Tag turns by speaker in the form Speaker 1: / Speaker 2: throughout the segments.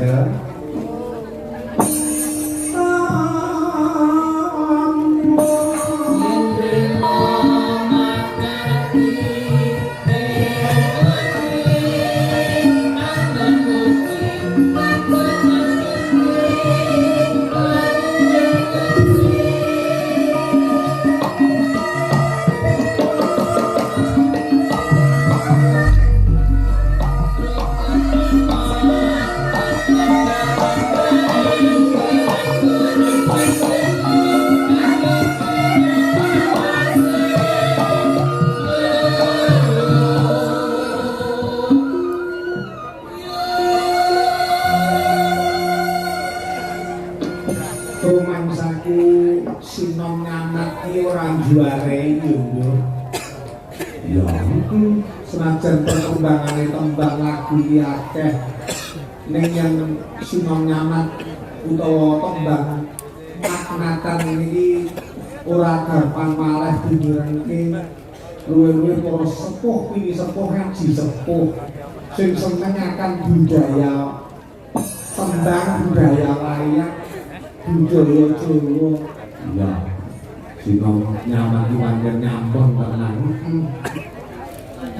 Speaker 1: Kanjeng. Rumangsaku sinom nyamat ki ora juare yo. Ya, senajan perkembangane tembang lagu ki akeh ning yang sinom nyamat utawa tembang maknatan iki ora gampang malah dinyurake luwih-luwih para sepuh wingi sepuh ngaji sepuh sing seneng akan budaya tembang budaya layak budaya Jawa. Ya, sinom nyamat iki pancen nyampun tenan.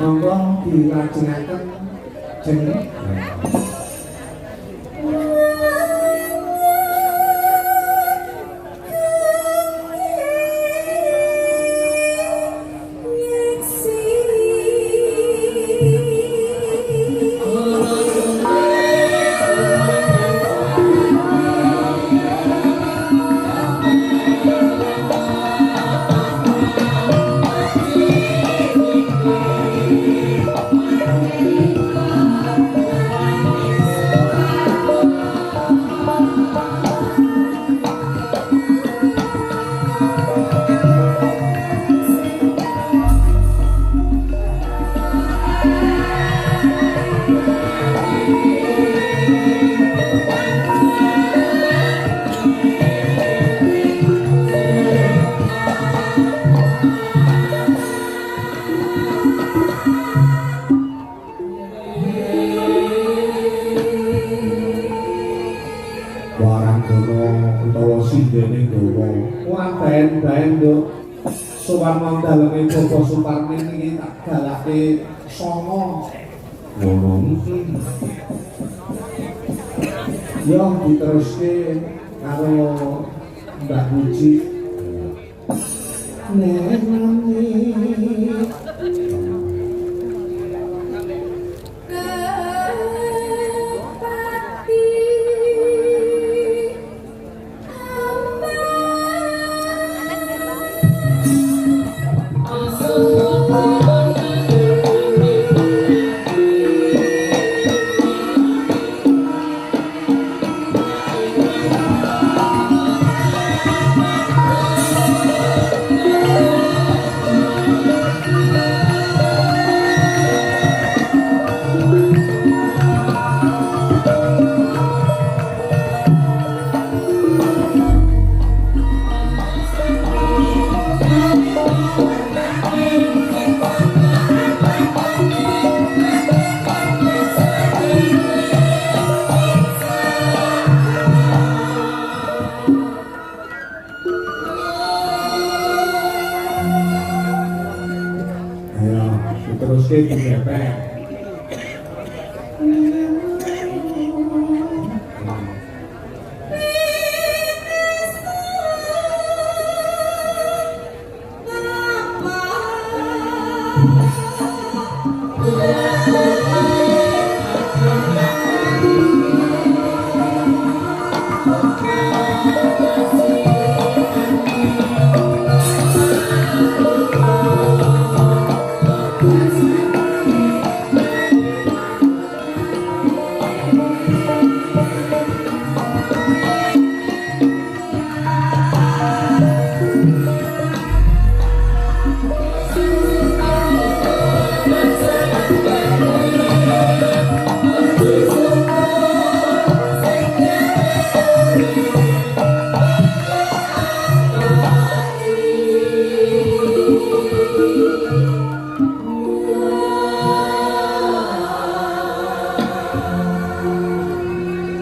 Speaker 1: Monggo dilajengaken jeneng. Sowan daleme Bapak Suparni iki tak galake songo. Ngono. Yo diteruske karo Mbak Puji. Nek nami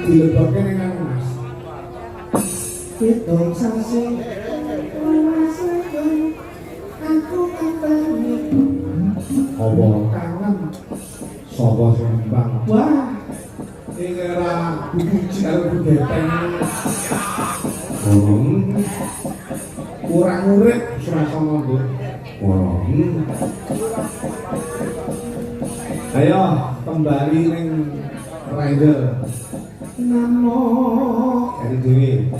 Speaker 1: dilebokne ning anu Mas.
Speaker 2: Itu sasi aku ketemu
Speaker 1: Apa kangen sapa sing mbang. Wah. Ing era buku karo budeteng. Kurang urip Surasana, Bu. Ayo kembali ning Rider. Namo dari dhewe.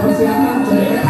Speaker 1: Persiapan jaya.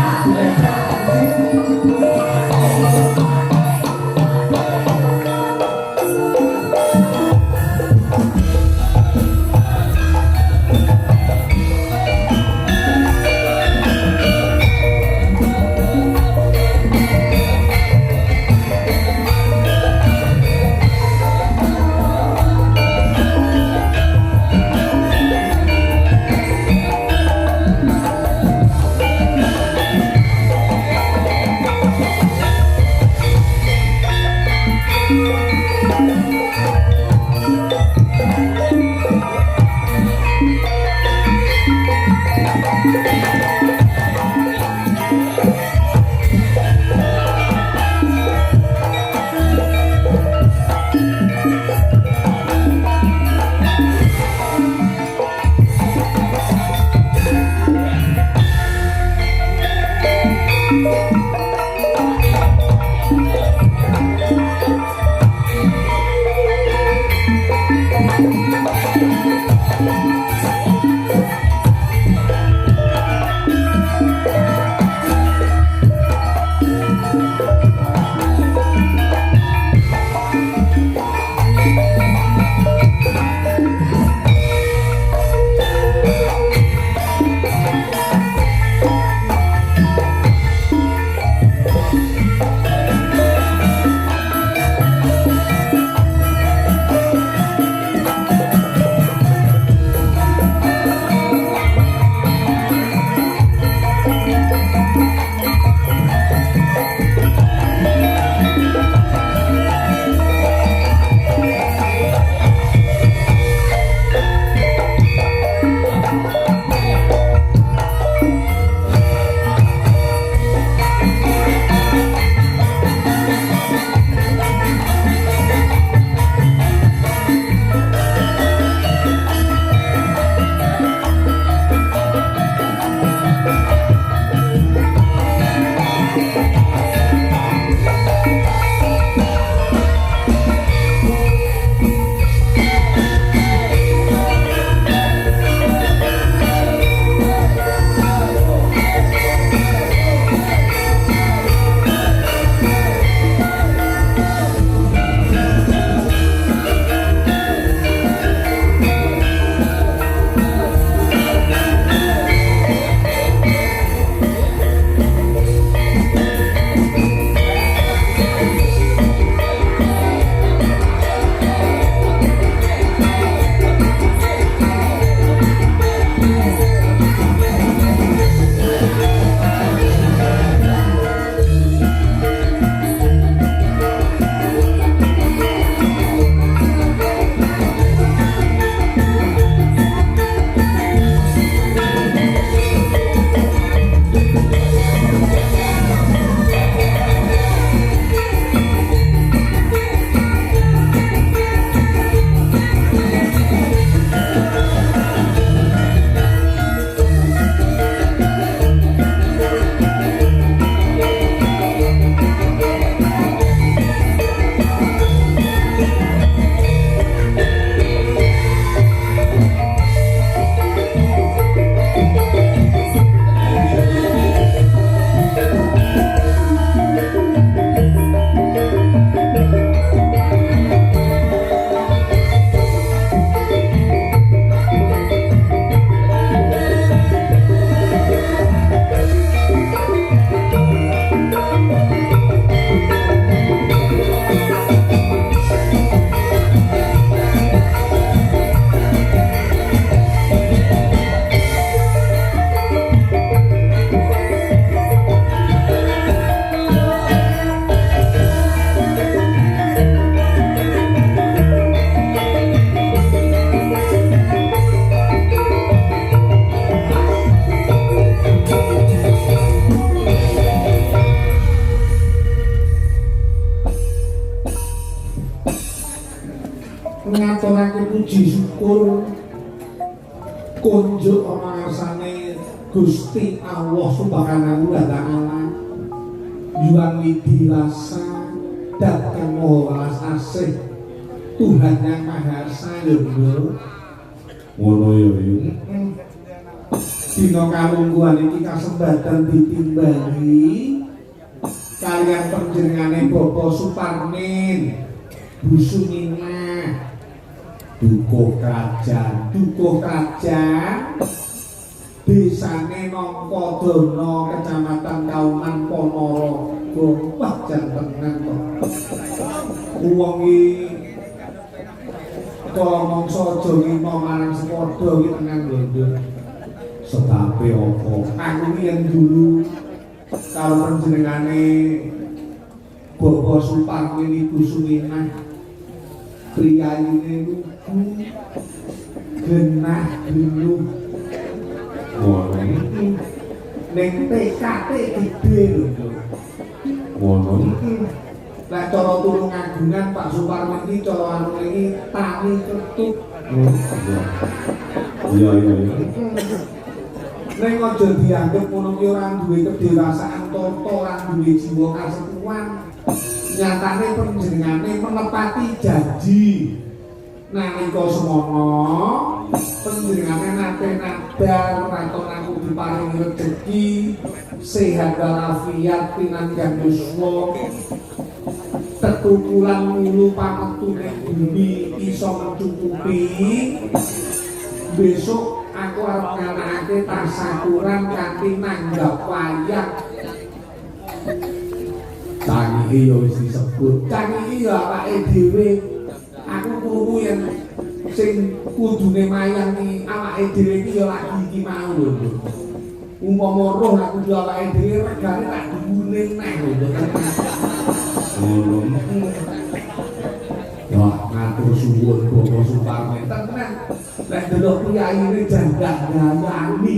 Speaker 1: ngaturake puji syukur kunjuk ana ngarsane Gusti Allah Subhanahu wa taala yuang widi rasa dat kang maha welas asih Tuhan yang Maha Esa yo ngono yo dina kalungguhan iki kasembadan ditimbangi kalian panjenengane Bapak Suparmin Bu Suminah dukuh kerajaan desane Nongkodono Kecamatan Kauman Ponorogo wah jan tenan kok wong iki kok mongso aja ngino marang sepadha iki tenan lho sebabe apa aku yen dulu kalau panjenengane Bapak Suparmin Ibu Suminah priyayine lugu genah dulu ning TKT gede lho ngono lah cara tulung agungan Pak Suparmin iki cara anu iki tani ketut iya ning aja dianggep ngono ki ora duwe kedewasaan toto ora duwe jiwa kasepuan nyatane panjenengane menepati janji nalika semono panjenengane nate nadar raton aku diparingi rezeki sehat walafiat pinanggan yuswa tetukulan mulu pametune bumi iso mencukupi besok aku arep nganakake tasakuran kanthi nanggap wayang canggih yo wis disebut canggih yo awake dhewe aku krungu yen sing kudune mayang iki awake dhewe iki yo lagi iki mau lho umpama roh aku yo awake dhewe regane tak duwune neh lho wah ngatur suwun Bapak Suparmin tenan lek delok priyaine jandak gayani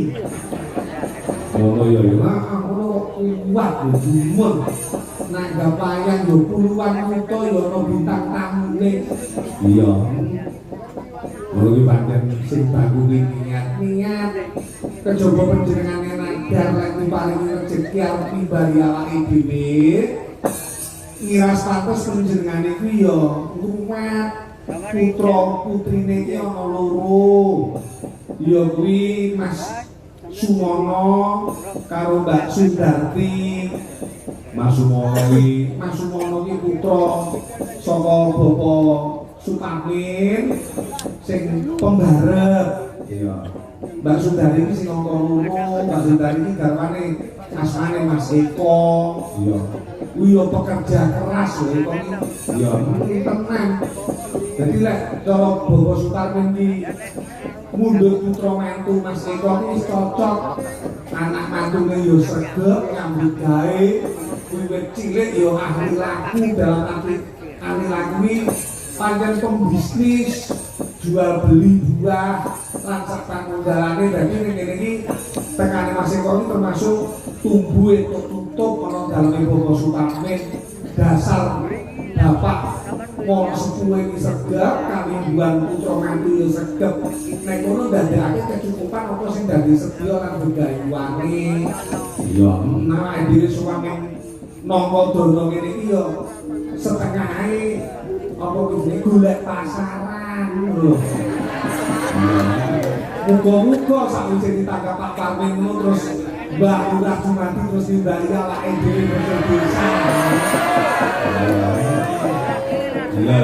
Speaker 1: ngono ya ngono kuat lho jumun nanggap wayang yo puluhan juta yo ana bintang tamune iya ngono ki pancen sing bagus niat kejaba panjenengane nadar lan diparingi rezeki arep timbali awake dhewe ngiras pantes panjenengane kuwi yo ngrumat putra putrine iki ana loro ya kuwi Mas Sumono karo Mbak Sundarti Mas Sumono iki putra saka Bapak Suparmin sing pembarep iya Mbak Sundarti iki sing angka 5 Mbak Sundarti iki garwane asmane Mas Eko iya kuwi yo pekerja keras lho Eko iki iya tenan dadi lek cara Bapak Suparmin iki mundhut putra mantu Mas Eko iki cocok anak mantune yo sregep nyambut gawe wiwit cilik yo ahli laku dalam arti ahli laku iki pancen pembisnis jual beli buah lan sapanunggalane dadi ning kene iki tekane Mas Eko iki termasuk tumbuh tutup ana daleme Bapak Suparmin dasar bapak wong sepuh iki sregep kalingguhan putra mantu yo sregep nek ngono ndadekake kecukupan apa sing dadi sedya lan begayuane iya nah dhewe suwame nampa dono ngene iki yo setengahe apa kuwi golek pasaran lho muga-muga sakwise ditangkap Pak Parmin ngono terus Mbak Lurah Jumati terus nimbali awake dhewe menyang desa iya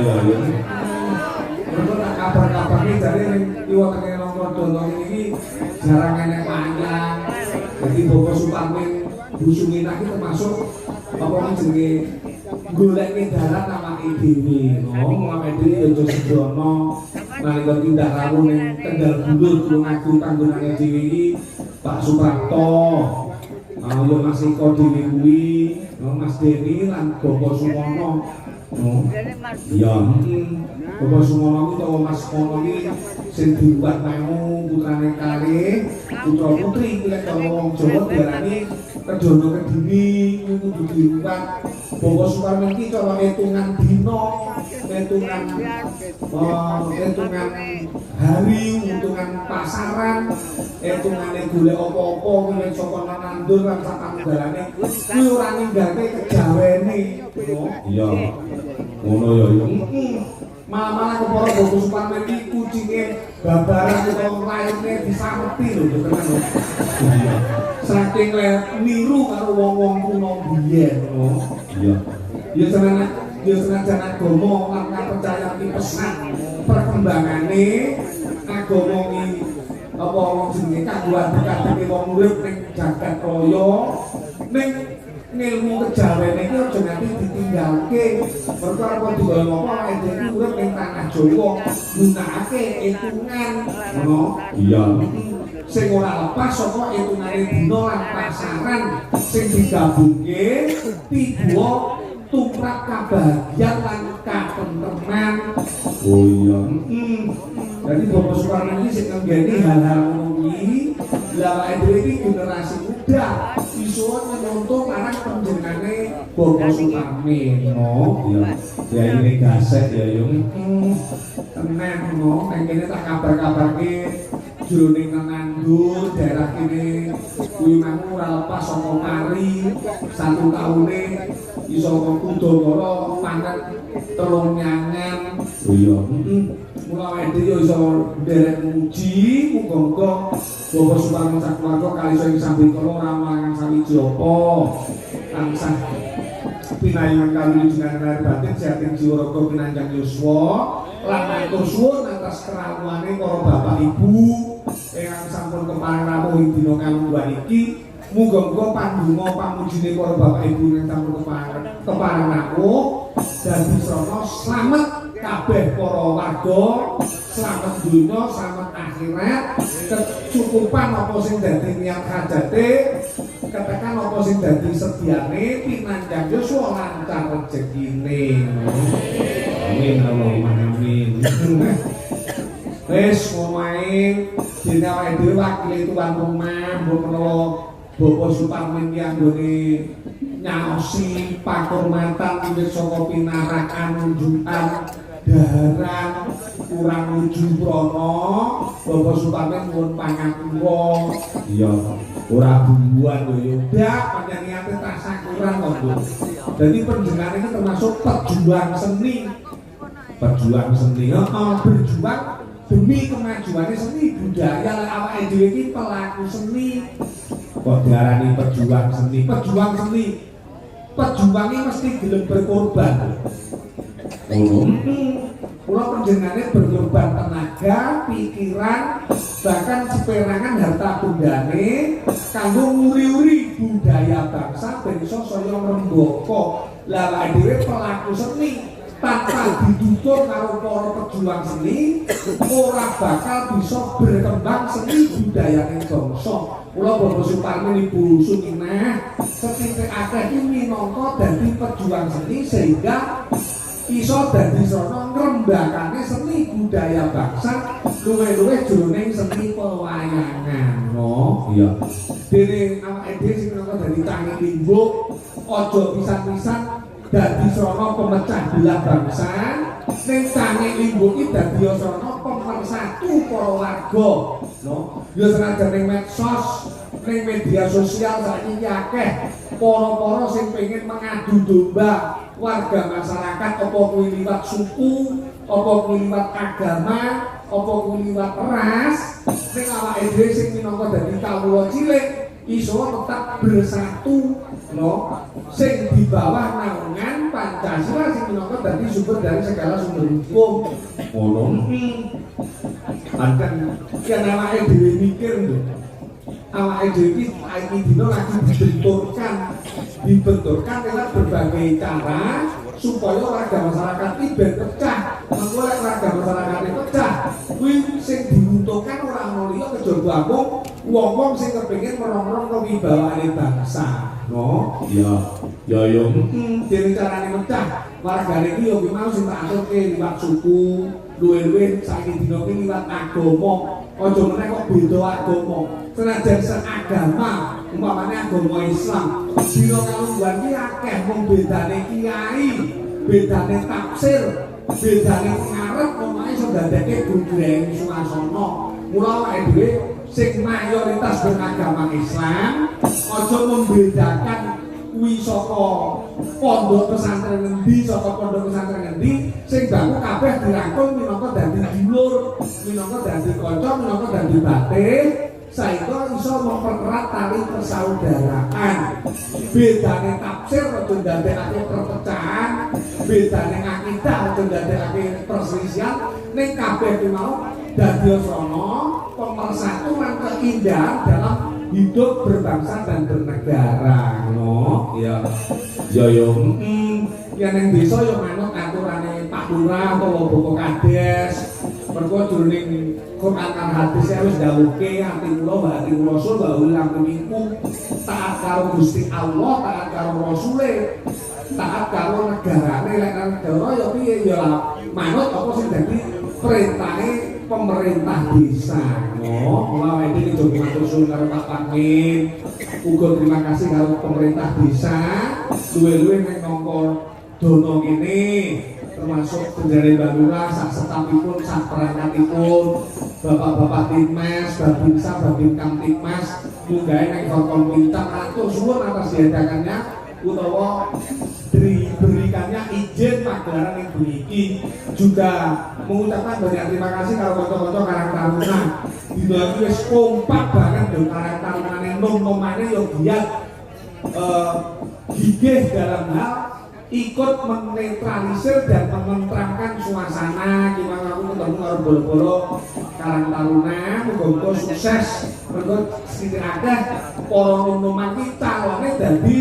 Speaker 1: menurut kabar-kabar ini jadi iwa tengah Nongkodono ini jarang enek wayang jadi Bapak Suparmin Bu Suminah itu termasuk apa jenenge goleke darat awake dhewe awake dhewe aja sedono nalika tindak rawuh ning Tegal Bulur Tulungagung panggonane dhewe iki Pak Suprapto yo Mas Eko dhewe kuwi Mas Deni lan Bapak Sumono iya Bapak Sumono ku utawa Mas Sumono iki sing dibuat memu putrane kalih putra putri lek wong Jawa diarani Kedono Kediri kudu dibuat Bapak Suparmin iki cara hitungan dina hitungan hari, hitungan pasaran, hitungane golek apa-apa kuwi saka nandur lan sapanunggalane kuwi ora ninggalke kejawene. Iya. Ngono ya yo. Malah kepara Bobo Suparman iki kucinge babaran utawa lairne disameti lho tenan lho. Iya. Saking niru karo wong-wong kuno biyen. Iya. Ya senajan agama lan kapercayaan pesan perkembangane agama iki apa wong jenenge kanggo adhek-adheke wong urip ning jagat raya ning ilmu kejawene iki aja nganti ditinggalke. Mergo apa digolong apa awake dhewe urip ning tanah Jawa gunakake hitungan ngono. Iya. Sing ora lepas saka hitungane dina lan pasaran sing digabungke tiba tumrap kabahagiaan lan katentreman. Oh iya. Jadi Bobo Suparman ini sing nggeni hal-hal ngono iki, lha awake dhewe iki generasi muda iso nyontoh marang panjenengane Bobo Suparman. Oh iya. Ya ini gasek ya yo. Tenan ngono, nang kene tak kabar-kabarke jroning nandur daerah kene kuwi mau ora lepas saka mari 1 taune iso Kudamara pangan telung nyangan. Oh iya. Mula awake dhewe iso nderek muji muga-muga Bobo Suparman sakeluarga kaliso ing sambikala ramalan sawiji apa tansah pinaringan kawilujengan lahir batin sehating jiwa raga pinanjang yuswa lan matur suwun atas kerawuhane para bapak ibu ingkang sampun kepareng rawuh ing dina kalungguhan iki. Muga-muga pandonga pamujine para bapak ibu ingkang sampun kepareng rawuh dadi srana slamet kabeh para warga, slamet donya, slamet akhirat, kecukupan apa sing dadi niat hajate, ketekan apa sing dadi sediane pinanjang yuswa lancar rezekine. Amin Allahumma amin. Wis ngomae dene awake dhewe wakile tuan rumah mbok menawa Bobo Suparman ki anggone nyaosi pakurmatan wiwit saka pinarakan unjukan daharan kurang nuju prana Bobo Suparman nyuwun pangapura. Iya, ora bubuhan lho yo. Dak panjenengane tasakuran kok, Bu. Dadi panjenengane iki termasuk pejuang seni. Berjuang demi kemajuan seni budaya lan awake dhewe iki pelaku seni. Kok diarani pejuang seni? Pejuang iki mesti gelem berkorban. Kula panjenengane berkorban tenaga, pikiran, bahkan seperangan harta bendane kanggo nguri-uri budaya bangsa ben iso saya ngrembaka. Lah awake dhewe pelaku seni tanpa didukung karo para pejuang seni ora bakal bisa berkembang seni budaya ing bangsa. Kula Bobo Suparman Ibu Suminah setitik akeh iki minangka dadi pejuang seni sehingga iso dadi srana ngrembakane seni budaya bangsa luwih-luwih jroning seni pewayangan. Oh iya. Dene awake dhewe sing minangka dadi tangi limbuk aja pisan-pisan dadi srana pemecah belah bangsa, ning tangi limbuk iki dadi srana pemersatu para warga. No, ya senajan ning medsos, ning media sosial saiki akeh para-para sing pengen mengadu domba warga masyarakat apa kuwi liwat suku, apa kuwi liwat agama, apa kuwi liwat ras, ning awake dhewe sing minangka dadi kawula cilik iso tetap bersatu, no, sing di bawah naungan Pancasila sing minangka dadi sumber dari segala sumber hukum. Ngono. Anten yen awake dhewe mikir lho. Awake dhewe iki dina lagi dibenturkan lewat berbagai cara supaya warga masyarakat iki ben pecah. Mengko lek warga masyarakat iki pecah, kuwi sing dibutuhkan ora ono liya kejaba amung wong-wong sing kepengin merong-rong kewibawaane bangsa. No, iya. Ya yo. Dene carane pecah wargane iki yo mau sing tak aturke liwat suku, luwih-luwih saiki dina iki liwat agama. Aja meneh kok beda agama. Senajan seagama, umpamane agama Islam, dina kalungguhan iki akeh wong bedane kiai, bedane tafsir, bedane ngarep omahe iso dadekke gundreng suasana. Mula awake dhewe sing mayoritas beragama Islam aja membedakan kuwi saka pondok pesantren endi saka pondok pesantren endi sing baku kabeh dirangkul minangka dadi dulur, minangka dadi kanca, minangka dadi batin saéngga iso mempererat tali persaudaraan. Bedane tafsir aja ndadekake perpecahan, bedane akidah aja ndadekake perselisihan, ning kabeh kuwi mau dadi asrama pemersatu lan keindahan dalam hidup berbangsa dan bernegara, no? Ya, ya, ya neng desa yo manut aturane Pak Lurah utawa Bapak Kades. Mergo jroning Quran lan hadis wis dawuhke ati kula ati rasul bahwa lan mingku taat karo Gusti Allah, taat karo rasule, taat karo negarane, lek negara ya piye ya manut apa sing dadi perintahe pemerintah desa. Oh, mulai ini coba matur suwun karo Pak Pamin. Uga terima kasih karo pemerintah desa. Luwe-luwe nek nongko dono ngene termasuk penjare Mbak Lurah sak setapipun sak perangkatipun Bapak-bapak Timmas, Babinsa, Babinkamtib Timmas munggahe nek kon pinter atur suwun atas diadakannya utawa diberikannya izin pagelaran yang beriki. Juga mengucapkan banyak terima kasih kalau konco-konco Karang Taruna dina iki wis kompak banget yo Karang Tarunane nom-nomane yo giat gigih dalam hal ikut menetralisir dan menenteramkan suasana. Gimana aku ketemu karo bolo-bolo Karang Taruna, muga-muga sukses. Mergo sithik akeh para nom-noman iki calone dadi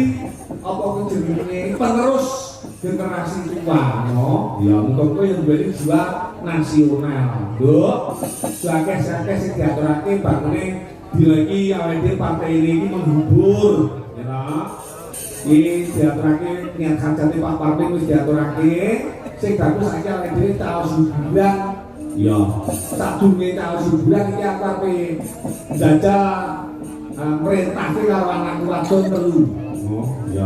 Speaker 1: apa jenenge penerus generasi tua, no? Ya muga-muga yang duweni jiwa nasional. Nduk, sakeh-sakeh sing diaturake bangune dina iki awake dhewe partai ini menghibur, ya. Iki diaturake niat hajate Pak Parmin wis diaturake. Sing bagus saiki awake dhewe taos hiburan. Ya, sadurunge taos hiburan iki arepe njajal merintahke karo anak wadon telu. Oh, ya.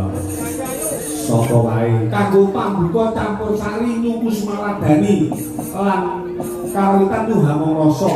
Speaker 1: Sapa wae kanggo pambuka campur sari nyuku Semaradani lan kawitan Nuhamong Rasa.